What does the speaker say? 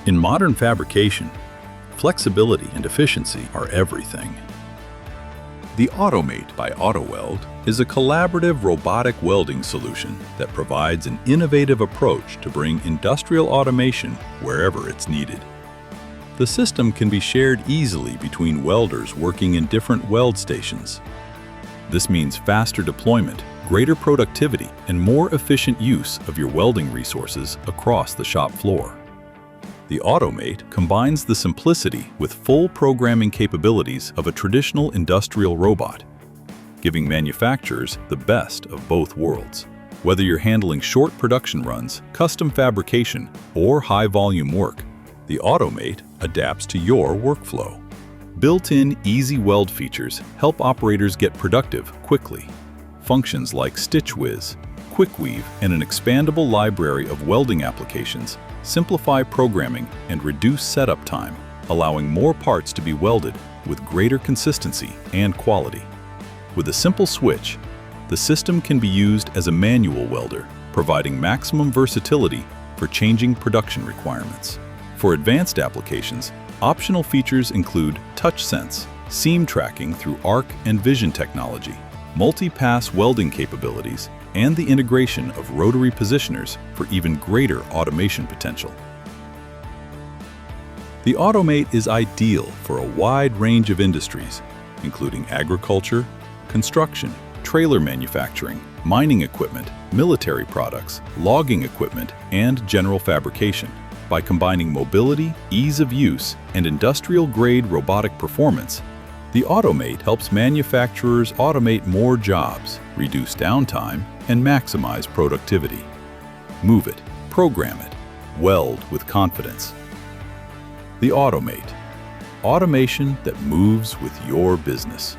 In modern fabrication, flexibility and efficiency are everything. The AUTOMATE by AUTOWELD is a collaborative robotic welding solution that provides an innovative approach to bring industrial automation wherever it's needed. The system can be shared easily between welders working in different weld stations. This means faster deployment, greater productivity, and more efficient use of your welding resources across the shop floor. The AUTOMATE combines the simplicity with full programming capabilities of a traditional industrial robot, giving manufacturers the best of both worlds. Whether you're handling short production runs, custom fabrication, or high-volume work, the AUTOMATE adapts to your workflow. Built-in easy weld features help operators get productive quickly. Functions like Stitch Whiz, Quick Weave, and an expandable library of welding applications simplify programming and reduce setup time, allowing more parts to be welded with greater consistency and quality. With a simple switch, the system can be used as a manual welder, providing maximum versatility for changing production requirements. For advanced applications, optional features include touch sense, seam tracking through arc and vision technology, multi-pass welding capabilities, and the integration of rotary positioners for even greater automation potential. The AUTOMATE is ideal for a wide range of industries, including agriculture, construction, trailer manufacturing, mining equipment, military products, logging equipment, and general fabrication. By combining mobility, ease of use, and industrial-grade robotic performance, the AUTOMATE helps manufacturers automate more jobs, reduce downtime, and maximize productivity. Move it, program it, weld with confidence. The AUTOMATE, automation that moves with your business.